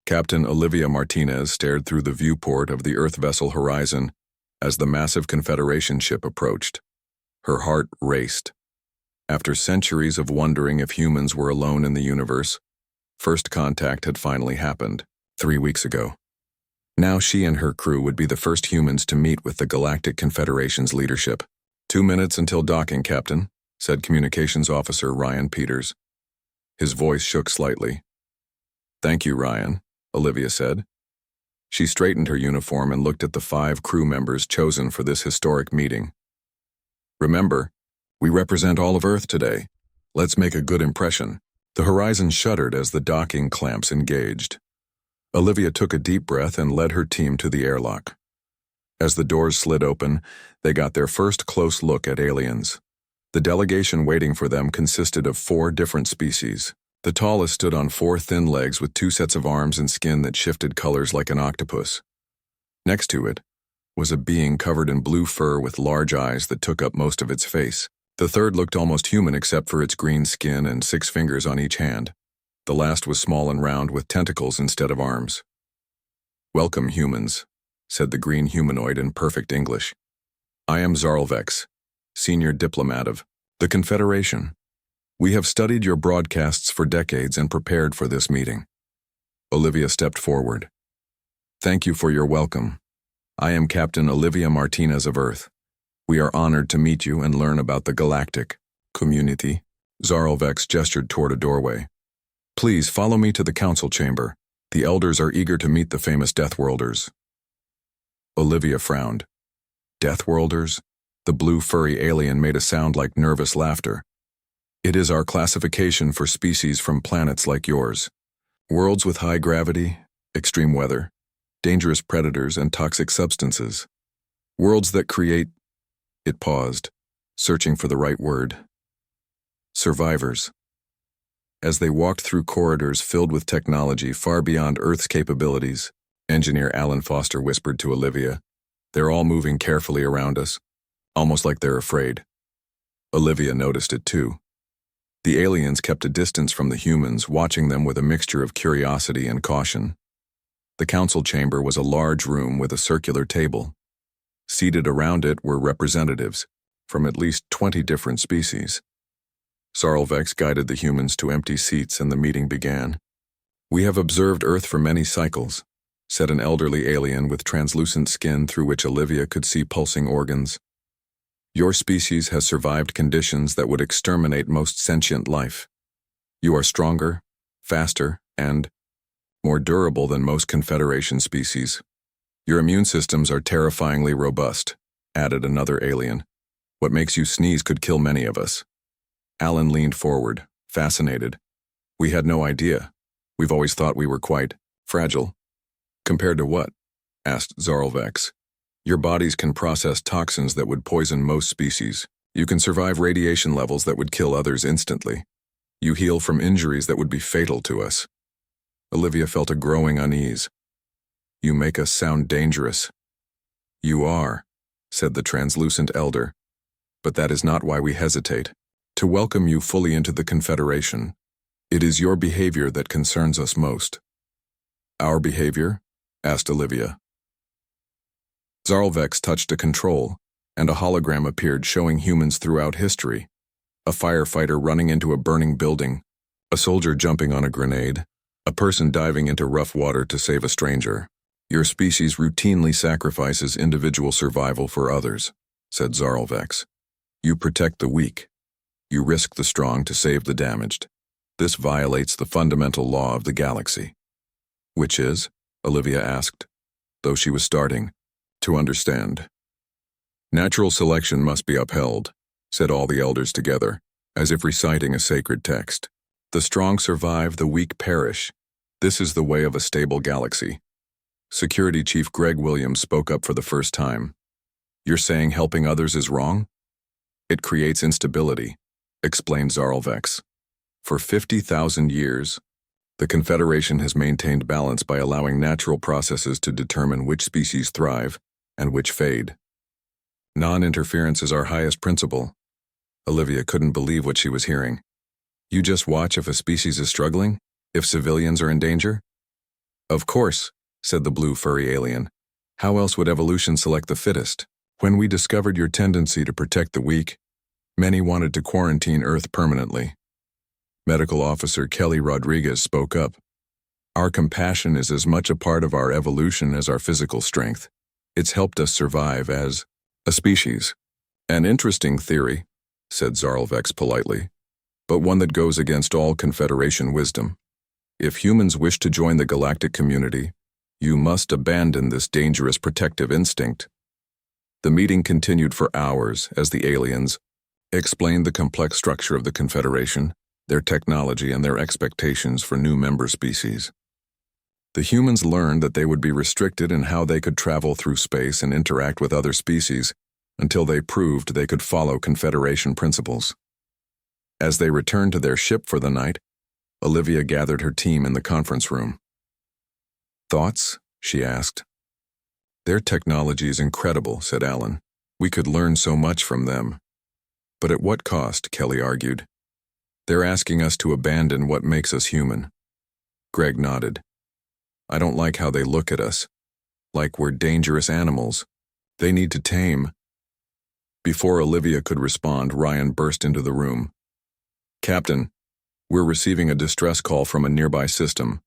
Captain Olivia Martinez stared through the viewport of the Earth vessel Horizon as the massive Confederation ship approached. Her heart raced. After centuries of wondering if humans were alone in the universe, first contact had finally happened, 3 weeks ago. Now she and her crew would be the first humans to meet with the Galactic Confederation's leadership. 2 minutes until docking, Captain, said Communications Officer Ryan Peters. His voice shook slightly. Thank you, Ryan, Olivia said. She straightened her uniform and looked at the 5 crew members chosen for this historic meeting. Remember, we represent all of Earth today. Let's make a good impression. The Horizon shuddered as the docking clamps engaged. Olivia took a deep breath and led her team to the airlock. As the doors slid open, they got their first close look at aliens. The delegation waiting for them consisted of 4 different species. The tallest stood on 4 thin legs with 2 sets of arms and skin that shifted colors like an octopus. Next to it was a being covered in blue fur with large eyes that took up most of its face. The third looked almost human except for its green skin and 6 fingers on each hand. The last was small and round with tentacles instead of arms. Welcome, humans, said the green humanoid in perfect English. I am Zarlvex, senior diplomat of the Confederation. We have studied your broadcasts for decades and prepared for this meeting. Olivia stepped forward. Thank you for your welcome. I am Captain Olivia Martinez of Earth. We are honored to meet you and learn about the galactic community. Zarlvex gestured toward a doorway. Please follow me to the council chamber. The elders are eager to meet the famous Deathworlders. Olivia frowned. Deathworlders? The blue furry alien made a sound like nervous laughter. It is our classification for species from planets like yours. Worlds with high gravity, extreme weather, dangerous predators, and toxic substances. Worlds that create... It paused, searching for the right word. Survivors. As they walked through corridors filled with technology far beyond Earth's capabilities, Engineer Alan Foster whispered to Olivia, they're all moving carefully around us, almost like they're afraid. Olivia noticed it too. The aliens kept a distance from the humans, watching them with a mixture of curiosity and caution. The council chamber was a large room with a circular table. Seated around it were representatives from at least 20 different species. Zarlvex guided the humans to empty seats and the meeting began. We have observed Earth for many cycles, said an elderly alien with translucent skin through which Olivia could see pulsing organs. Your species has survived conditions that would exterminate most sentient life. You are stronger, faster, and more durable than most Confederation species. Your immune systems are terrifyingly robust, added another alien. What makes you sneeze could kill many of us. Alan leaned forward, fascinated. We had no idea. We've always thought we were quite fragile. Compared to what? Asked Zarlvex. Your bodies can process toxins that would poison most species. You can survive radiation levels that would kill others instantly. You heal from injuries that would be fatal to us. Olivia felt a growing unease. You make us sound dangerous. You are, said the translucent elder. But that is not why we hesitate. To welcome you fully into the Confederation. It is your behavior that concerns us most. Our behavior? Asked Olivia. Zarlvex touched a control, and a hologram appeared showing humans throughout history. A firefighter running into a burning building, a soldier jumping on a grenade, a person diving into rough water to save a stranger. Your species routinely sacrifices individual survival for others, said Zarlvex. You protect the weak. You risk the strong to save the damaged. This violates the fundamental law of the galaxy. Which is? Olivia asked, though she was starting to understand. Natural selection must be upheld, said all the elders together, as if reciting a sacred text. The strong survive, the weak perish. This is the way of a stable galaxy. Security Chief Greg Williams spoke up for the first time. You're saying helping others is wrong? It creates instability, explained Zarlvex. For 50,000 years, the Confederation has maintained balance by allowing natural processes to determine which species thrive and which fade. Non-interference is our highest principle. Olivia couldn't believe what she was hearing. You just watch if a species is struggling? If civilians are in danger? Of course, said the blue furry alien. How else would evolution select the fittest? When we discovered your tendency to protect the weak, many wanted to quarantine Earth permanently. Medical Officer Kelly Rodriguez spoke up. Our compassion is as much a part of our evolution as our physical strength. It's helped us survive as a species. An interesting theory, said Zarlvex politely, but one that goes against all Confederation wisdom. If humans wish to join the galactic community, you must abandon this dangerous protective instinct. The meeting continued for hours as the aliens explained the complex structure of the Confederation, their technology, and their expectations for new member species. The humans learned that they would be restricted in how they could travel through space and interact with other species until they proved they could follow Confederation principles. As they returned to their ship for the night, Olivia gathered her team in the conference room. Thoughts? She asked. Their technology is incredible, said Alan. We could learn so much from them. But at what cost? Kelly argued. They're asking us to abandon what makes us human. Greg nodded. I don't like how they look at us. Like we're dangerous animals. They need to tame. Before Olivia could respond, Ryan burst into the room. Captain, we're receiving a distress call from a nearby system.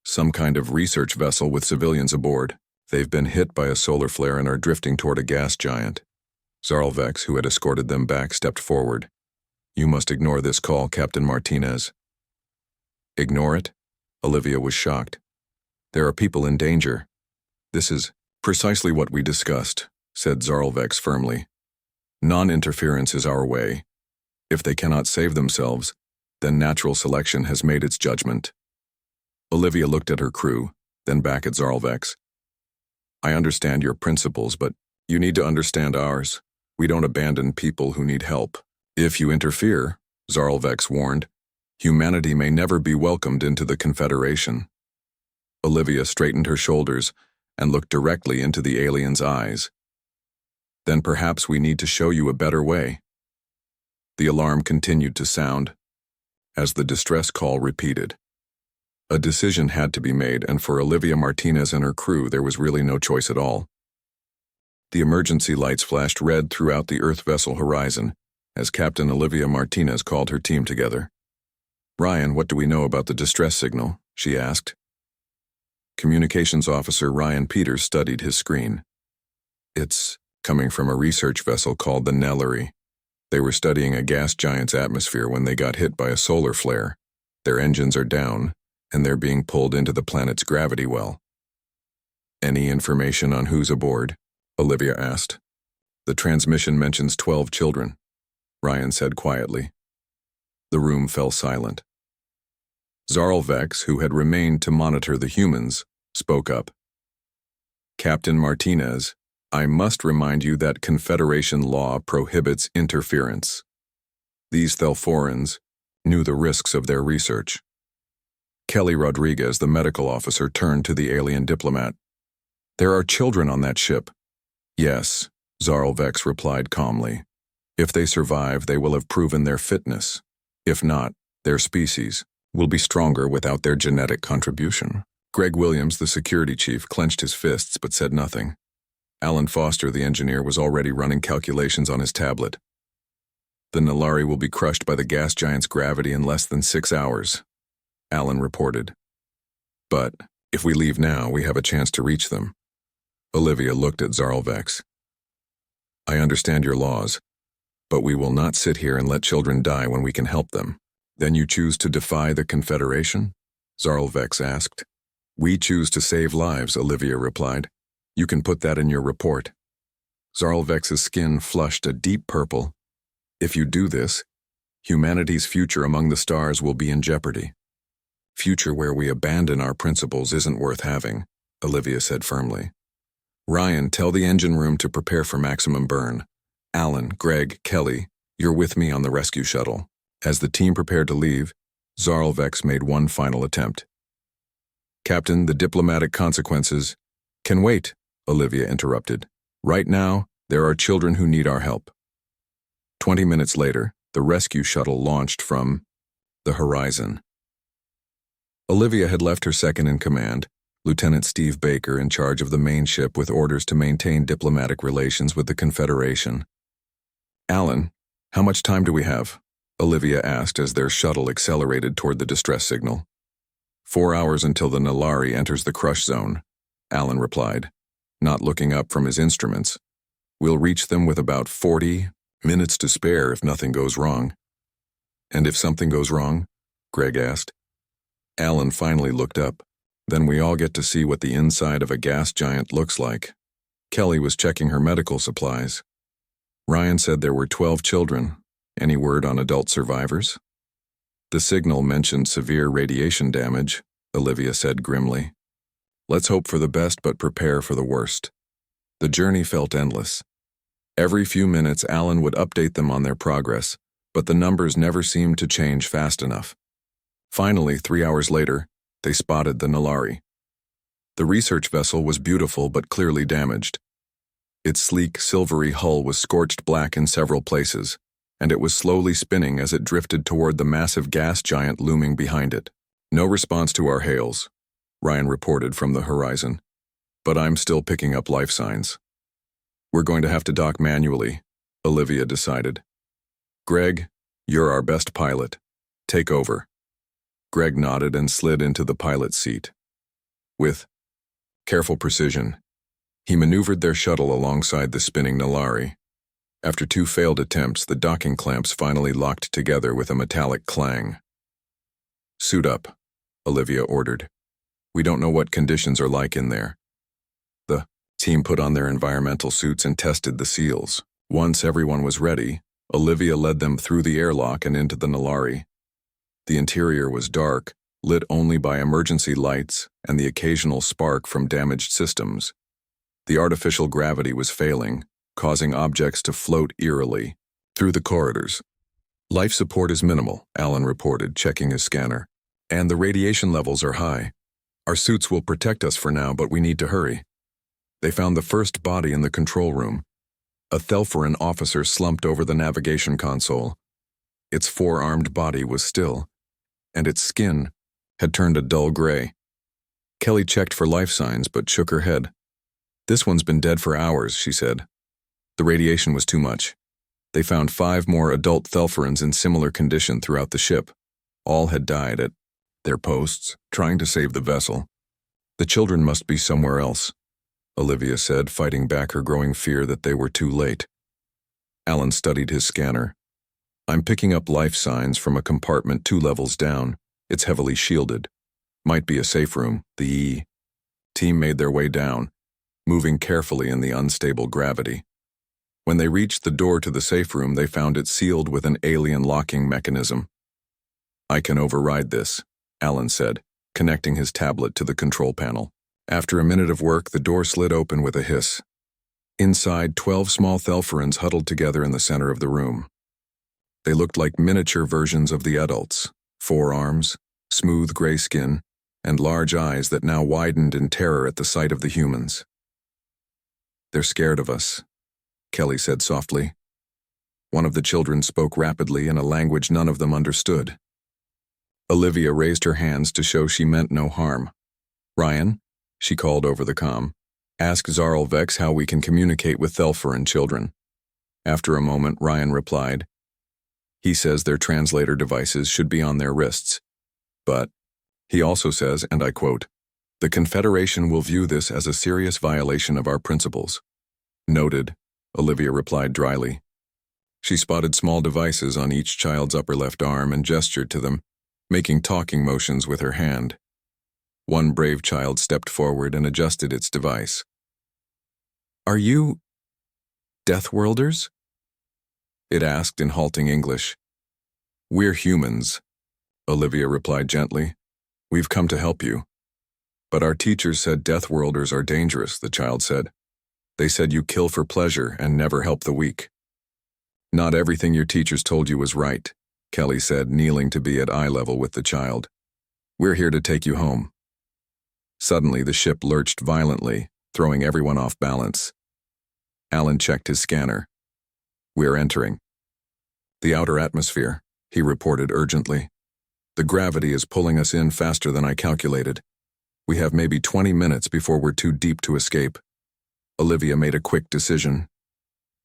Some kind of research vessel with civilians aboard. They've been hit by a solar flare and are drifting toward a gas giant. Zarlvex, who had escorted them back, stepped forward. You must ignore this call, Captain Martinez. Ignore it? Olivia was shocked. There are people in danger. This is precisely what we discussed, said Zarlvex firmly. Non-interference is our way. If they cannot save themselves, then natural selection has made its judgment. Olivia looked at her crew, then back at Zarlvex. I understand your principles, but you need to understand ours. We don't abandon people who need help. If you interfere, Zarlvex warned, humanity may never be welcomed into the Confederation. Olivia straightened her shoulders and looked directly into the alien's eyes. Then perhaps we need to show you a better way. The alarm continued to sound, as the distress call repeated. A decision had to be made, and for Olivia Martinez and her crew, there was really no choice at all. The emergency lights flashed red throughout the Earth vessel horizon as Captain Olivia Martinez called her team together. Ryan, what do we know about the distress signal? She asked. Communications Officer Ryan Peters studied his screen. It's coming from a research vessel called the Nellery. They were studying a gas giant's atmosphere when they got hit by a solar flare. Their engines are down, and they're being pulled into the planet's gravity well. Any information on who's aboard? Olivia asked. The transmission mentions 12 children, Ryan said quietly. The room fell silent. Zarlvex, who had remained to monitor the humans, spoke up. Captain Martinez, I must remind you that Confederation law prohibits interference. These Thelforans knew the risks of their research. Kelly Rodriguez, the medical officer, turned to the alien diplomat. There are children on that ship. Yes, Zarlvex replied calmly. If they survive, they will have proven their fitness. If not, their species will be stronger without their genetic contribution. Greg Williams, the security chief, clenched his fists but said nothing. Alan Foster, the engineer, was already running calculations on his tablet. The Nalari will be crushed by the gas giant's gravity in less than 6 hours, Alan reported. But if we leave now, we have a chance to reach them. Olivia looked at Zarlvex. I understand your laws, but we will not sit here and let children die when we can help them. Then you choose to defy the Confederation? Zarlvex asked. We choose to save lives, Olivia replied. You can put that in your report. Zarlvex's skin flushed a deep purple. If you do this, humanity's future among the stars will be in jeopardy. Future where we abandon our principles isn't worth having, Olivia said firmly. Ryan, tell the engine room to prepare for maximum burn. Alan, Greg, Kelly, you're with me on the rescue shuttle. As the team prepared to leave, Zarlvex made one final attempt. Captain, the diplomatic consequences can wait, Olivia interrupted. Right now, there are children who need our help. 20 minutes later, the rescue shuttle launched from the horizon. Olivia had left her second in command, Lieutenant Steve Baker in charge of the main ship with orders to maintain diplomatic relations with the Confederation. Alan, how much time do we have? Olivia asked as their shuttle accelerated toward the distress signal. 4 hours until the Nalari enters the crush zone, Alan replied, not looking up from his instruments. We'll reach them with about 40 minutes to spare if nothing goes wrong. And if something goes wrong? Greg asked. Alan finally looked up. Then we all get to see what the inside of a gas giant looks like. Kelly was checking her medical supplies. Ryan said there were 12 children. Any word on adult survivors? The signal mentioned severe radiation damage, Olivia said grimly. Let's hope for the best but prepare for the worst. The journey felt endless. Every few minutes Alan would update them on their progress, but the numbers never seemed to change fast enough. Finally, 3 hours later, they spotted the Nalari. The research vessel was beautiful but clearly damaged. Its sleek, silvery hull was scorched black in several places, and it was slowly spinning as it drifted toward the massive gas giant looming behind it. No response to our hails, Ryan reported from the horizon. But I'm still picking up life signs. We're going to have to dock manually, Olivia decided. Greg, you're our best pilot. Take over. Greg nodded and slid into the pilot's seat. With careful precision, he maneuvered their shuttle alongside the spinning Nalari. After 2 failed attempts, the docking clamps finally locked together with a metallic clang. Suit up, Olivia ordered. We don't know what conditions are like in there. The team put on their environmental suits and tested the seals. Once everyone was ready, Olivia led them through the airlock and into the Nalari. The interior was dark, lit only by emergency lights and the occasional spark from damaged systems. The artificial gravity was failing, causing objects to float eerily through the corridors. Life support is minimal, Alan reported, checking his scanner. And the radiation levels are high. Our suits will protect us for now, but we need to hurry. They found the first body in the control room. A Thelphoran officer slumped over the navigation console. Its 4-armed body was still, and its skin had turned a dull gray. Kelly checked for life signs but shook her head. This one's been dead for hours, she said. The radiation was too much. They found 5 more adult Thelphorans in similar condition throughout the ship. All had died at their posts, trying to save the vessel. The children must be somewhere else, Olivia said, fighting back her growing fear that they were too late. Alan studied his scanner. I'm picking up life signs from a compartment 2 levels down. It's heavily shielded. Might be a safe room, the E. Team made their way down, moving carefully in the unstable gravity. When they reached the door to the safe room, they found it sealed with an alien locking mechanism. I can override this, Alan said, connecting his tablet to the control panel. After a minute of work, the door slid open with a hiss. Inside, 12 small Thelphorans huddled together in the center of the room. They looked like miniature versions of the adults, 4 arms, smooth gray skin, and large eyes that now widened in terror at the sight of the humans. They're scared of us, Kelly said softly. One of the children spoke rapidly in a language none of them understood. Olivia raised her hands to show she meant no harm. Ryan, she called over the comm, ask Zarl how we can communicate with Thelphoran children. After a moment, Ryan replied, he says their translator devices should be on their wrists. But he also says, and I quote, the Confederation will view this as a serious violation of our principles. Noted, Olivia replied dryly. She spotted small devices on each child's upper left arm and gestured to them, making talking motions with her hand. One brave child stepped forward and adjusted its device. Are you Deathworlders? It asked in halting English. We're humans, Olivia replied gently. We've come to help you. But our teachers said Deathworlders are dangerous, the child said. They said you kill for pleasure and never help the weak. Not everything your teachers told you was right, Kelly said, kneeling to be at eye level with the child. We're here to take you home. Suddenly, the ship lurched violently, throwing everyone off balance. Alan checked his scanner. We're entering the outer atmosphere, he reported urgently. The gravity is pulling us in faster than I calculated. We have maybe 20 minutes before we're too deep to escape. Olivia made a quick decision.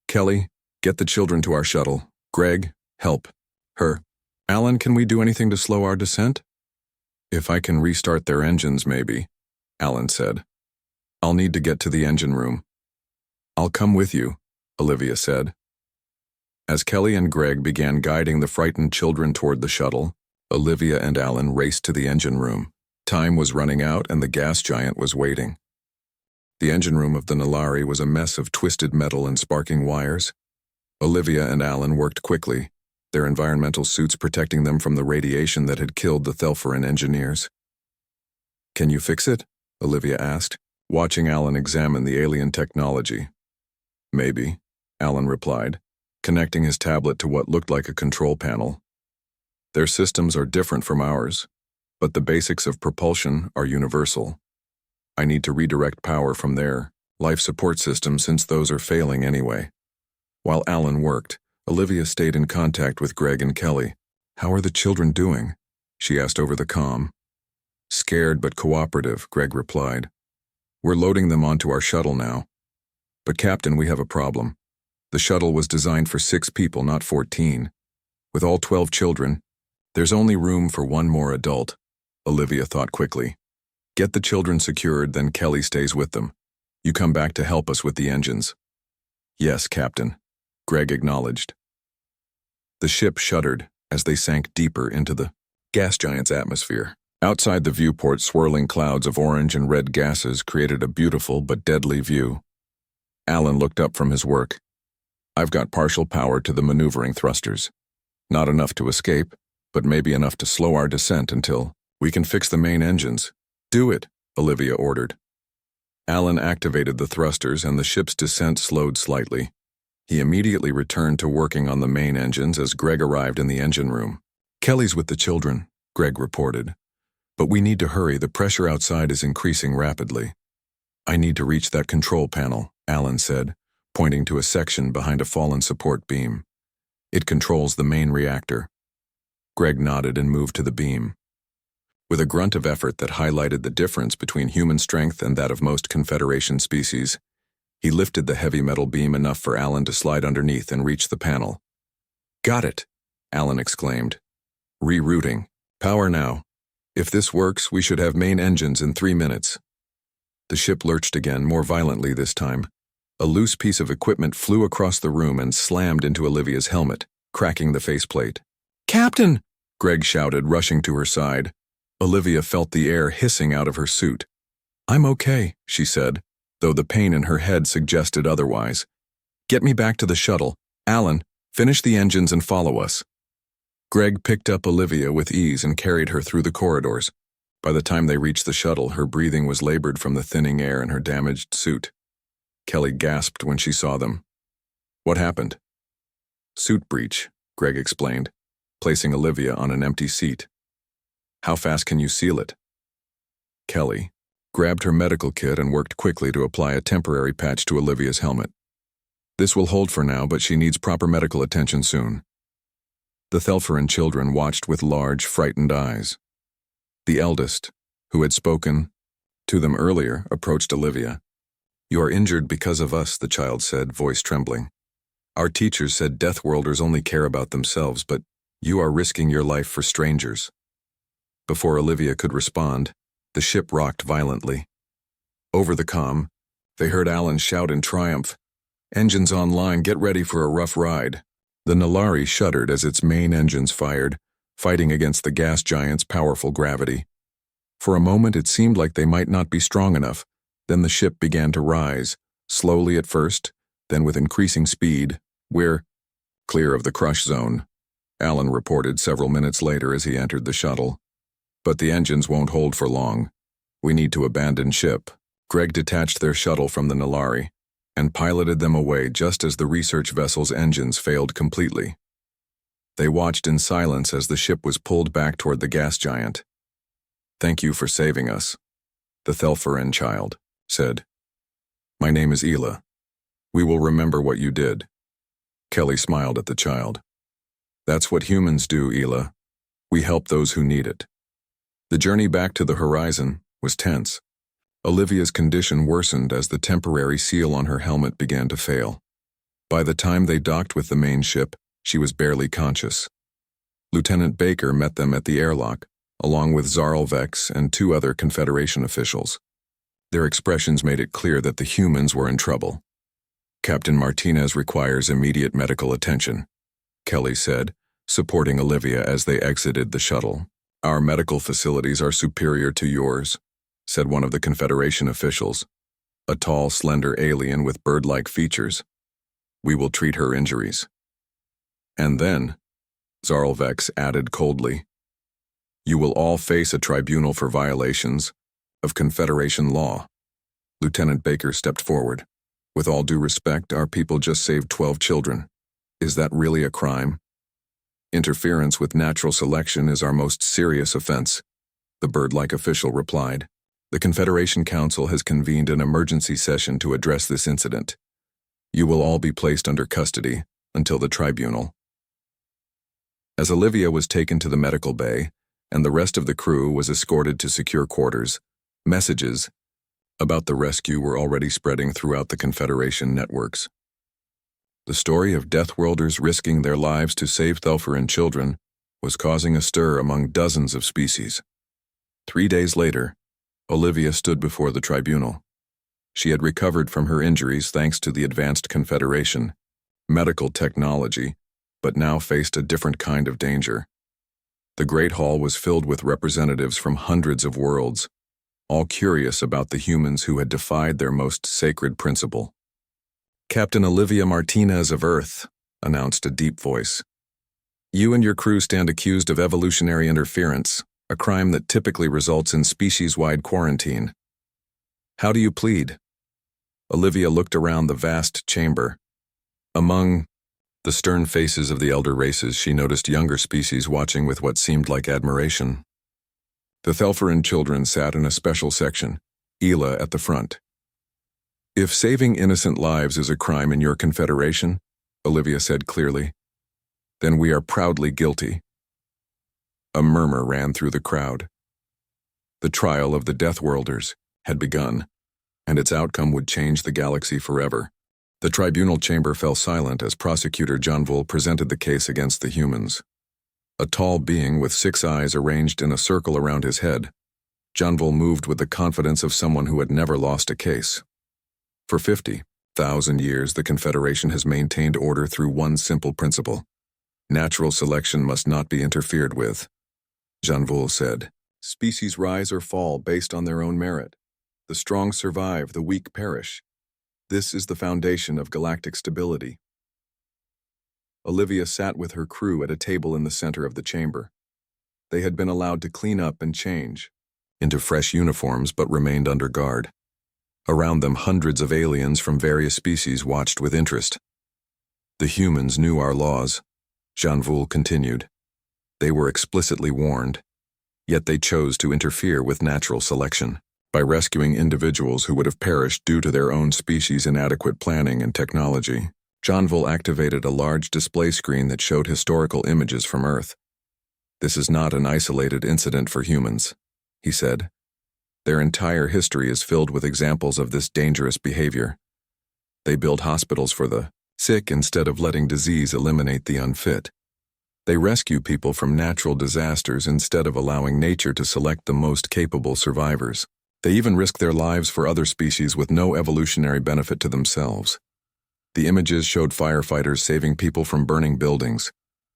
Kelly, get the children to our shuttle. Greg, help her. Alan, can we do anything to slow our descent? If I can restart their engines, maybe, Alan said. I'll need to get to the engine room. I'll come with you, Olivia said. As Kelly and Greg began guiding the frightened children toward the shuttle, Olivia and Alan raced to the engine room. Time was running out and the gas giant was waiting. The engine room of the Nalari was a mess of twisted metal and sparking wires. Olivia and Alan worked quickly, their environmental suits protecting them from the radiation that had killed the Thelphoran engineers. Can you fix it? Olivia asked, watching Alan examine the alien technology. Maybe, Alan replied, connecting his tablet to what looked like a control panel. Their systems are different from ours, but the basics of propulsion are universal. I need to redirect power from their life support system since those are failing anyway. While Alan worked, Olivia stayed in contact with Greg and Kelly. How are the children doing? She asked over the comm. Scared but cooperative, Greg replied. We're loading them onto our shuttle now. But Captain, we have a problem. The shuttle was designed for 6 people, not 14. With all 12 children, there's only room for one more adult, Olivia thought quickly. Get the children secured, then Kelly stays with them. You come back to help us with the engines. Yes, Captain, Greg acknowledged. The ship shuddered as they sank deeper into the gas giant's atmosphere. Outside the viewport, swirling clouds of orange and red gases created a beautiful but deadly view. Alan looked up from his work. I've got partial power to the maneuvering thrusters. Not enough to escape, but maybe enough to slow our descent until we can fix the main engines. Do it, Olivia ordered. Alan activated the thrusters and the ship's descent slowed slightly. He immediately returned to working on the main engines as Greg arrived in the engine room. Kelly's with the children, Greg reported. But we need to hurry, the pressure outside is increasing rapidly. I need to reach that control panel, Alan said, pointing to a section behind a fallen support beam. It controls the main reactor. Greg nodded and moved to the beam. With a grunt of effort that highlighted the difference between human strength and that of most Confederation species, he lifted the heavy metal beam enough for Alan to slide underneath and reach the panel. Got it, Alan exclaimed. Rerouting. Power now. If this works, we should have main engines in 3 minutes. The ship lurched again, more violently this time. A loose piece of equipment flew across the room and slammed into Olivia's helmet, cracking the faceplate. Captain! Greg shouted, rushing to her side. Olivia felt the air hissing out of her suit. I'm okay, she said, though the pain in her head suggested otherwise. Get me back to the shuttle. Alan, finish the engines and follow us. Greg picked up Olivia with ease and carried her through the corridors. By the time they reached the shuttle, her breathing was labored from the thinning air in her damaged suit. Kelly gasped when she saw them. What happened? Suit breach, Greg explained, placing Olivia on an empty seat. How fast can you seal it? Kelly grabbed her medical kit and worked quickly to apply a temporary patch to Olivia's helmet. This will hold for now, but she needs proper medical attention soon. The Thelphoran children watched with large, frightened eyes. The eldest, who had spoken to them earlier, approached Olivia. You are injured because of us, the child said, voice trembling. Our teachers said Deathworlders only care about themselves, but you are risking your life for strangers. Before Olivia could respond, the ship rocked violently. Over the comm, they heard Alan shout in triumph, Engines online, get ready for a rough ride. The Nalari shuddered as its main engines fired, fighting against the gas giant's powerful gravity. For a moment it seemed like they might not be strong enough. Then the ship began to rise, slowly at first, then with increasing speed. We're clear of the crush zone, Alan reported several minutes later as he entered the shuttle. But the engines won't hold for long. We need to abandon ship. Greg detached their shuttle from the Nalari and piloted them away just as the research vessel's engines failed completely. They watched in silence as the ship was pulled back toward the gas giant. Thank you for saving us, the Thelphoran child said. My name is Ela. We will remember what you did. Kelly smiled at the child. That's what humans do, Ela. We help those who need it. The journey back to the horizon, was tense. Olivia's condition worsened as the temporary seal on her helmet began to fail. By the time they docked with the main ship, she was barely conscious. Lieutenant Baker met them at the airlock, along with Zarlvex and 2 other Confederation officials. Their expressions made it clear that the humans were in trouble. "Captain Martinez requires immediate medical attention," Kelly said, supporting Olivia as they exited the shuttle. "Our medical facilities are superior to yours," said one of the Confederation officials, a tall, slender alien with bird-like features. "We will treat her injuries." "And then," Zarlvex added coldly, "you will all face a tribunal for violations of Confederation law." Lieutenant Baker stepped forward. "With all due respect, our people just saved 12 children. Is that really a crime?" "Interference with natural selection is our most serious offense," the bird-like official replied. "The Confederation Council has convened an emergency session to address this incident. You will all be placed under custody until the tribunal." As Olivia was taken to the medical bay, and the rest of the crew was escorted to secure quarters, messages about the rescue were already spreading throughout the Confederation networks. The story of Deathworlders risking their lives to save Thelferin children was causing a stir among dozens of species. 3 days later, Olivia stood before the tribunal. She had recovered from her injuries thanks to the advanced Confederation medical technology, but now faced a different kind of danger. The Great Hall was filled with representatives from hundreds of worlds, all curious about the humans who had defied their most sacred principle. "Captain Olivia Martinez of Earth," announced a deep voice. "You and your crew stand accused of evolutionary interference, a crime that typically results in species-wide quarantine. How do you plead?" Olivia looked around the vast chamber. Among the stern faces of the elder races, she noticed younger species watching with what seemed like admiration. The Thelferin children sat in a special section, Ela at the front. "If saving innocent lives is a crime in your confederation," Olivia said clearly, "then we are proudly guilty." A murmur ran through the crowd. The trial of the Deathworlders had begun, and its outcome would change the galaxy forever. The tribunal chamber fell silent as Prosecutor Janvul presented the case against the humans. A tall being with 6 eyes arranged in a circle around his head, Janvul moved with the confidence of someone who had never lost a case. For 50,000 years, the Confederation has maintained order through one simple principle. Natural selection must not be interfered with, Janvul said. Species rise or fall based on their own merit. The strong survive, the weak perish. This is the foundation of galactic stability. Olivia sat with her crew at a table in the center of the chamber. They had been allowed to clean up and change into fresh uniforms but remained under guard. Around them, hundreds of aliens from various species watched with interest. "The humans knew our laws," Janvul continued. "They were explicitly warned, yet they chose to interfere with natural selection by rescuing individuals who would have perished due to their own species' inadequate planning and technology." Janvul activated a large display screen that showed historical images from Earth. "This is not an isolated incident for humans," he said. "Their entire history is filled with examples of this dangerous behavior. They build hospitals for the sick instead of letting disease eliminate the unfit. They rescue people from natural disasters instead of allowing nature to select the most capable survivors. They even risk their lives for other species with no evolutionary benefit to themselves." The images showed firefighters saving people from burning buildings,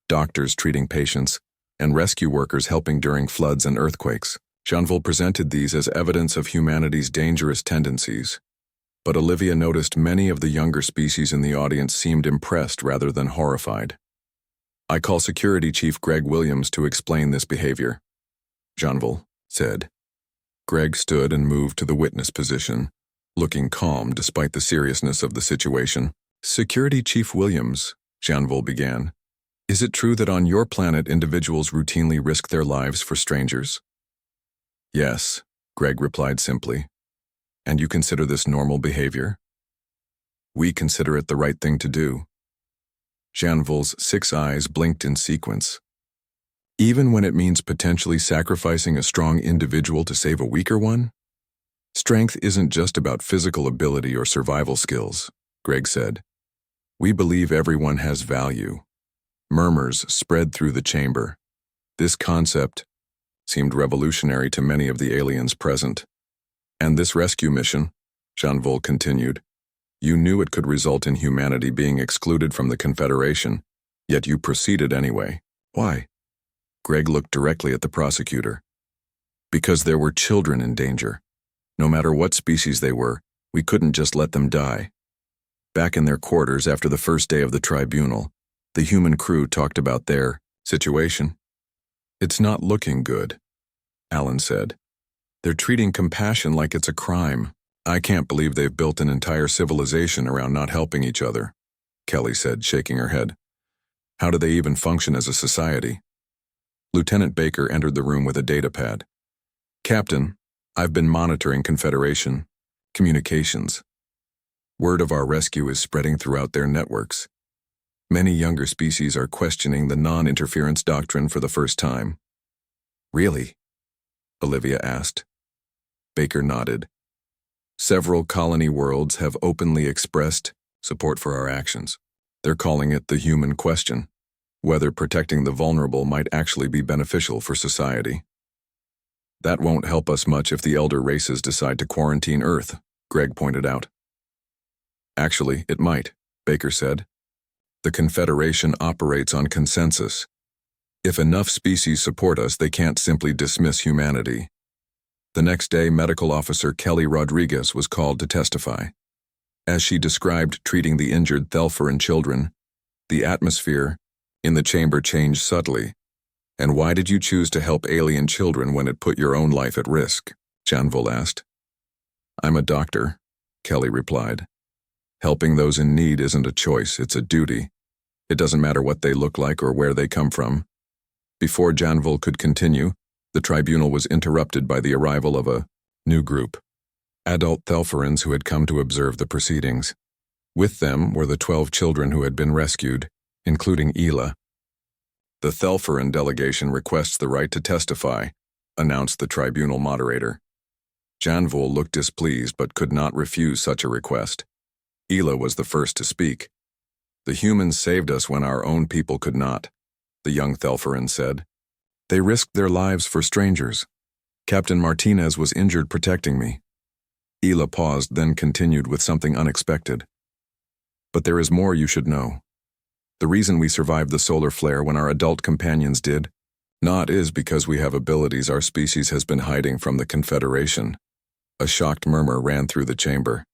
doctors treating patients, and rescue workers helping during floods and earthquakes. Janvul presented these as evidence of humanity's dangerous tendencies. But Olivia noticed many of the younger species in the audience seemed impressed rather than horrified. "I call Security Chief Greg Williams to explain this behavior," Janvul said. Greg stood and moved to the witness position, looking calm despite the seriousness of the situation. "Security Chief Williams," Janvul began, "is it true that on your planet individuals routinely risk their lives for strangers?" "Yes," Greg replied simply. "And you consider this normal behavior?" "We consider it the right thing to do." Janvul's 6 eyes blinked in sequence. Even when it means potentially sacrificing a strong individual to save a weaker one? Strength isn't just about physical ability or survival skills, Greg said. We believe everyone has value. Murmurs spread through the chamber. This concept seemed revolutionary to many of the aliens present. And this rescue mission, Janvol continued, you knew it could result in humanity being excluded from the Confederation, yet you proceeded anyway. Why? Greg looked directly at the prosecutor. Because there were children in danger. No matter what species they were, we couldn't just let them die. Back in their quarters after the first day of the tribunal, the human crew talked about their situation. It's not looking good, Alan said. They're treating compassion like it's a crime. I can't believe they've built an entire civilization around not helping each other, Kelly said, shaking her head. How do they even function as a society? Lieutenant Baker entered the room with a datapad. Captain, I've been monitoring Confederation communications. Word of our rescue is spreading throughout their networks. Many younger species are questioning the non-interference doctrine for the first time. Really? Olivia asked. Baker nodded. Several colony worlds have openly expressed support for our actions. They're calling it the human question, whether protecting the vulnerable might actually be beneficial for society. That won't help us much if the elder races decide to quarantine Earth, Greg pointed out. Actually, it might, Baker said. The Confederation operates on consensus. If enough species support us, they can't simply dismiss humanity. The next day, Medical Officer Kelly Rodriguez was called to testify. As she described treating the injured Thelferan children, the atmosphere in the chamber changed subtly. And why did you choose to help alien children when it put your own life at risk? Janvol asked. I'm a doctor, Kelly replied. Helping those in need isn't a choice, it's a duty. It doesn't matter what they look like or where they come from. Before Janvol could continue, the tribunal was interrupted by the arrival of a new group. Adult Thelferans who had come to observe the proceedings. With them were the 12 children who had been rescued, including Ela. The Thelferan delegation requests the right to testify, announced the tribunal moderator. Janvol looked displeased but could not refuse such a request. Ela was the first to speak. The humans saved us when our own people could not, the young Thelferan said. They risked their lives for strangers. Captain Martinez was injured protecting me. Ela paused, then continued with something unexpected. But there is more you should know. The reason we survived the solar flare when our adult companions did not is because we have abilities our species has been hiding from the Confederation. A shocked murmur ran through the chamber.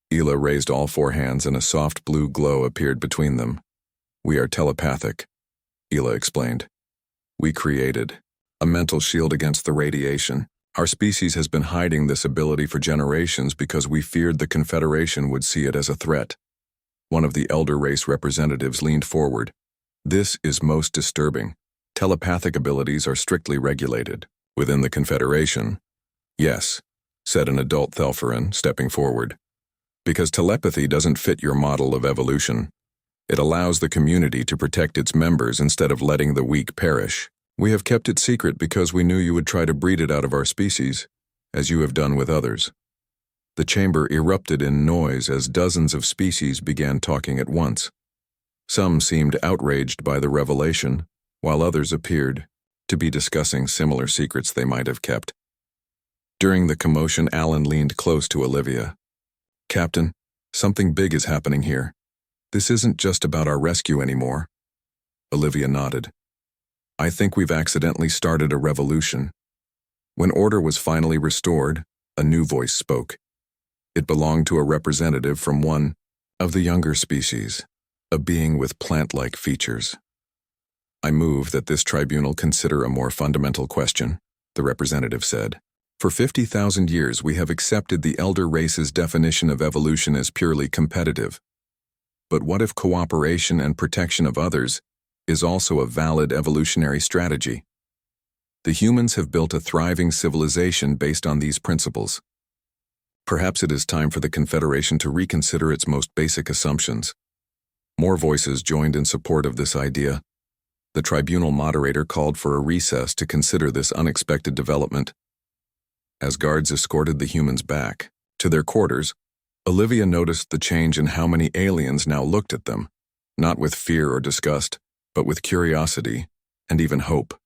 Ela raised all 4 hands and a soft blue glow appeared between them. We are telepathic, Ela explained. We created a mental shield against the radiation. Our species has been hiding this ability for generations because we feared the Confederation would see it as a threat. One of the elder race representatives leaned forward. This is most disturbing. Telepathic abilities are strictly regulated. Within the Confederation? Yes, said an adult Thelferan, stepping forward. Because telepathy doesn't fit your model of evolution. It allows the community to protect its members instead of letting the weak perish. We have kept it secret because we knew you would try to breed it out of our species, as you have done with others. The chamber erupted in noise as dozens of species began talking at once. Some seemed outraged by the revelation, while others appeared to be discussing similar secrets they might have kept. During the commotion, Alan leaned close to Olivia. Captain, something big is happening here. This isn't just about our rescue anymore. Olivia nodded. I think we've accidentally started a revolution. When order was finally restored, a new voice spoke. It belonged to a representative from one of the younger species, a being with plant-like features. I move that this tribunal consider a more fundamental question, the representative said. For 50,000 years we have accepted the elder race's definition of evolution as purely competitive. But what if cooperation and protection of others is also a valid evolutionary strategy? The humans have built a thriving civilization based on these principles. Perhaps it is time for the Confederation to reconsider its most basic assumptions. More voices joined in support of this idea. The tribunal moderator called for a recess to consider this unexpected development. As guards escorted the humans back to their quarters, Olivia noticed the change in how many aliens now looked at them, not with fear or disgust, but with curiosity and even hope.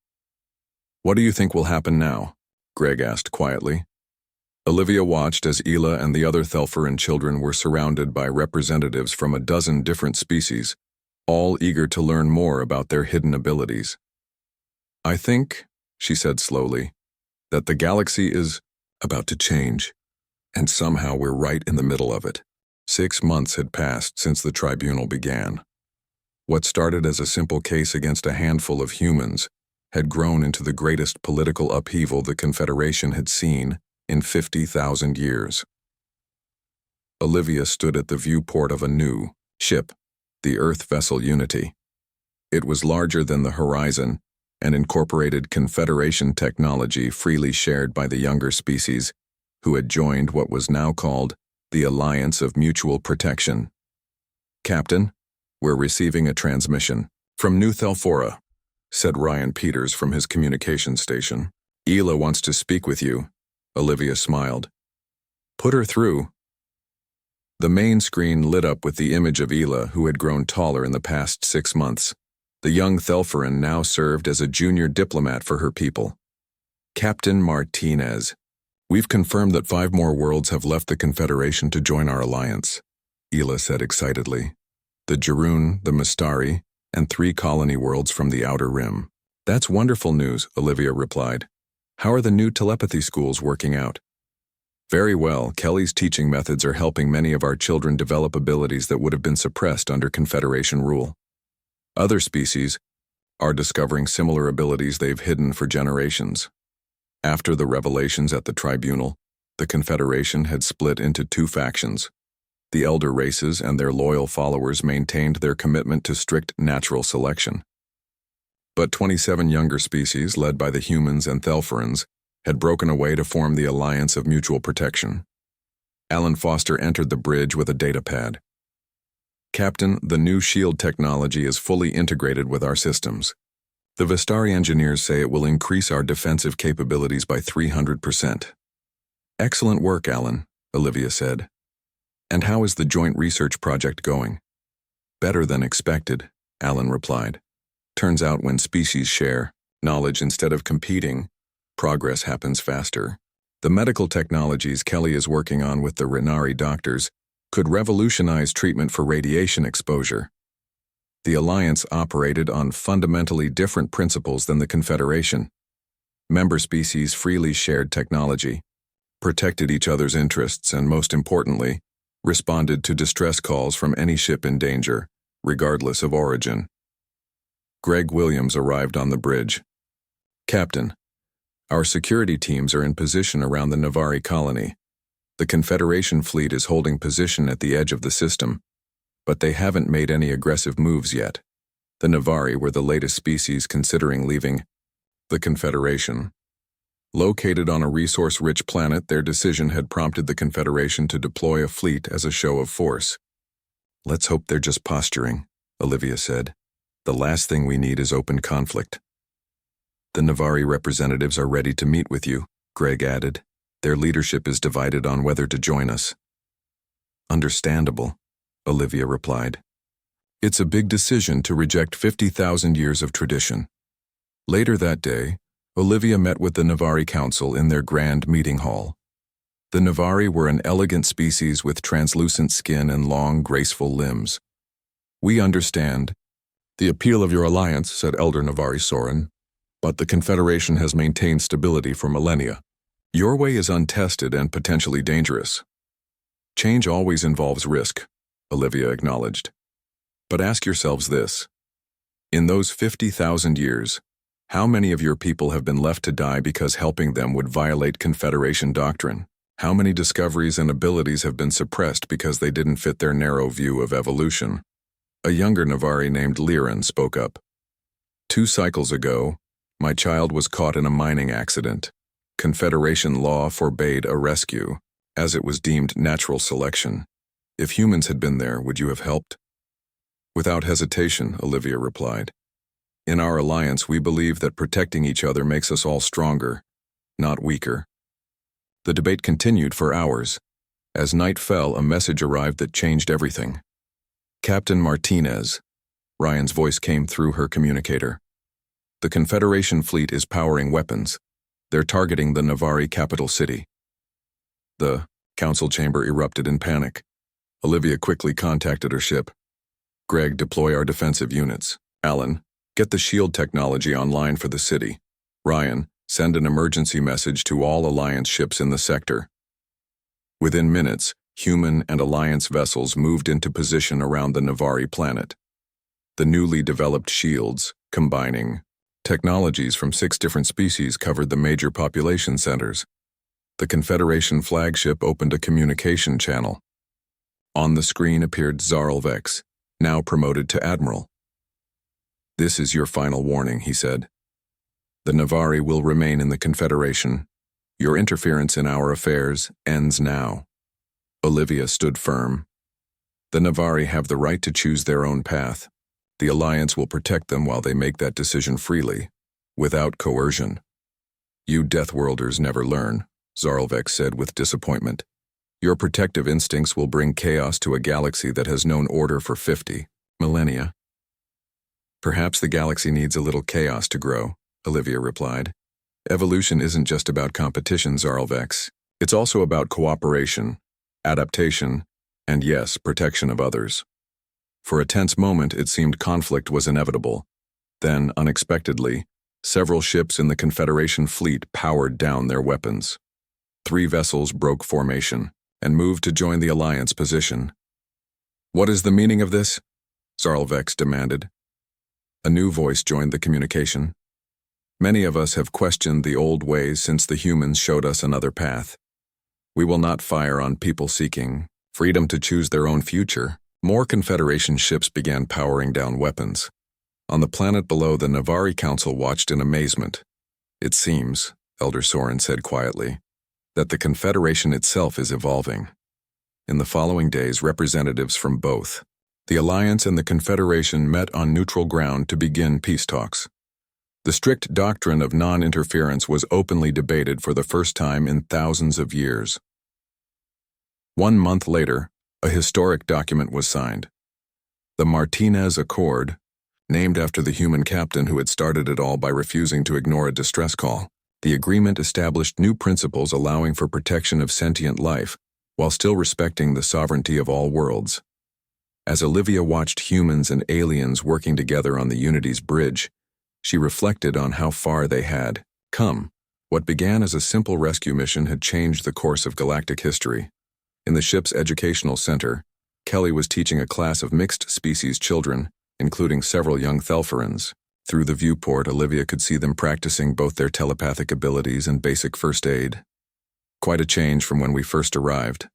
"What do you think will happen now?" Greg asked quietly. Olivia watched as Ela and the other Thelferan children were surrounded by representatives from a dozen different species, all eager to learn more about their hidden abilities. "I think," she said slowly, "that the galaxy is about to change, and somehow we're right in the middle of it." 6 months had passed since the tribunal began. What started as a simple case against a handful of humans had grown into the greatest political upheaval the Confederation had seen in 50,000 years. Olivia stood at the viewport of a new ship, the Earth vessel Unity. It was larger than the horizon and incorporated Confederation technology freely shared by the younger species, who had joined what was now called the Alliance of Mutual Protection. "Captain, we're receiving a transmission from New Thelfora," said Ryan Peters from his communication station. "Ela wants to speak with you." Olivia smiled. "Put her through." The main screen lit up with the image of Ela, who had grown taller in the past 6 months. The young Thelferan now served as a junior diplomat for her people. "Captain Martinez, we've confirmed that 5 more worlds have left the Confederation to join our alliance," Ela said excitedly. "The Jarun, the Mystari, and 3 colony worlds from the Outer Rim." "That's wonderful news," Olivia replied. "How are the new telepathy schools working out?" "Very well. Kelly's teaching methods are helping many of our children develop abilities that would have been suppressed under Confederation rule. Other species are discovering similar abilities they've hidden for generations." After the revelations at the tribunal, the Confederation had split into 2 factions. The elder races and their loyal followers maintained their commitment to strict natural selection. But 27 younger species, led by the humans and Thelferans, had broken away to form the Alliance of Mutual Protection. Alan Foster entered the bridge with a datapad. "Captain, the new shield technology is fully integrated with our systems. The Vistari engineers say it will increase our defensive capabilities by 300%. "Excellent work, Alan," Olivia said. "And how is the joint research project going?" "Better than expected," Alan replied. "Turns out when species share knowledge instead of competing, progress happens faster. The medical technologies Kelly is working on with the Renari doctors could revolutionize treatment for radiation exposure." The Alliance operated on fundamentally different principles than the Confederation. Member species freely shared technology, protected each other's interests, and most importantly, responded to distress calls from any ship in danger, regardless of origin. Greg Williams arrived on the bridge. "Captain, our security teams are in position around the Navari colony. The Confederation fleet is holding position at the edge of the system, but they haven't made any aggressive moves yet. The Navari were the latest species considering leaving the Confederation. Located on a resource-rich planet, their decision had prompted the Confederation to deploy a fleet as a show of force." "Let's hope they're just posturing," Olivia said. "The last thing we need is open conflict." "The Navari representatives are ready to meet with you," Greg added. "Their leadership is divided on whether to join us." "Understandable," Olivia replied. "It's a big decision to reject 50,000 years of tradition." Later that day, Olivia met with the Navari Council in their grand meeting hall. The Navari were an elegant species with translucent skin and long, graceful limbs. "We understand the appeal of your alliance," said Elder Navari Soren, "but the Confederation has maintained stability for millennia. Your way is untested and potentially dangerous." "Change always involves risk," Olivia acknowledged. "But ask yourselves this. In those 50,000 years, how many of your people have been left to die because helping them would violate Confederation doctrine? How many discoveries and abilities have been suppressed because they didn't fit their narrow view of evolution?" A younger Navari named Liran spoke up. 2 cycles ago, my child was caught in a mining accident. Confederation law forbade a rescue, as it was deemed natural selection. If humans had been there, would you have helped?" "Without hesitation," Olivia replied. In our alliance, we believe that protecting each other makes us all stronger, not weaker. The debate continued for hours. As night fell, a message arrived that changed everything. Captain Martinez. Ryan's voice came through her communicator. The Confederation fleet is powering weapons. They're targeting the Navari capital city. The council chamber erupted in panic. Olivia quickly contacted her ship. Greg, deploy our defensive units. Alan, get the shield technology online for the city. Ryan, send an emergency message to all Alliance ships in the sector. Within minutes, human and Alliance vessels moved into position around the Navari planet. The newly developed shields, combining technologies from 6 different species, covered the major population centers. The Confederation flagship opened a communication channel. On the screen appeared Zarlvex, now promoted to Admiral. "This is your final warning," he said. "The Navari will remain in the Confederation. Your interference in our affairs ends now." Olivia stood firm. "The Navari have the right to choose their own path. The Alliance will protect them while they make that decision freely, without coercion." "You Deathworlders never learn," Zarlvex said with disappointment. "Your protective instincts will bring chaos to a galaxy that has known order for 50 millennia." "Perhaps the galaxy needs a little chaos to grow," Olivia replied. "Evolution isn't just about competition, Zarlvex. It's also about cooperation, adaptation, and yes, protection of others." For a tense moment, it seemed conflict was inevitable. Then, unexpectedly, several ships in the Confederation fleet powered down their weapons. 3 vessels broke formation and moved to join the Alliance position. "What is the meaning of this?" Zarlvex demanded. A new voice joined the communication. "Many of us have questioned the old ways since the humans showed us another path. We will not fire on people seeking freedom to choose their own future." More Confederation ships began powering down weapons. On the planet below, the Navari Council watched in amazement. "It seems," Elder Soren said quietly, "that the Confederation itself is evolving." In the following days, representatives from both the Alliance and the Confederation met on neutral ground to begin peace talks. The strict doctrine of non-interference was openly debated for the first time in thousands of years. 1 month later, a historic document was signed. The Martinez Accord, named after the human captain who had started it all by refusing to ignore a distress call. The agreement established new principles allowing for protection of sentient life, while still respecting the sovereignty of all worlds. As Olivia watched humans and aliens working together on the Unity's bridge, she reflected on how far they had come. What began as a simple rescue mission had changed the course of galactic history. In the ship's educational center, Kelly was teaching a class of mixed-species children, including several young Thelferans. Through the viewport, Olivia could see them practicing both their telepathic abilities and basic first aid. "Quite a change from when we first arrived,"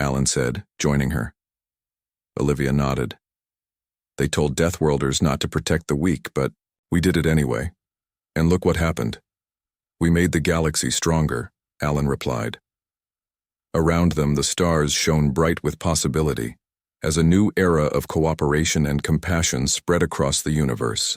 Alan said, joining her. Olivia nodded. "They told Deathworlders not to protect the weak, but we did it anyway. And look what happened. We made the galaxy stronger," Alan replied. Around them, the stars shone bright with possibility, as a new era of cooperation and compassion spread across the universe.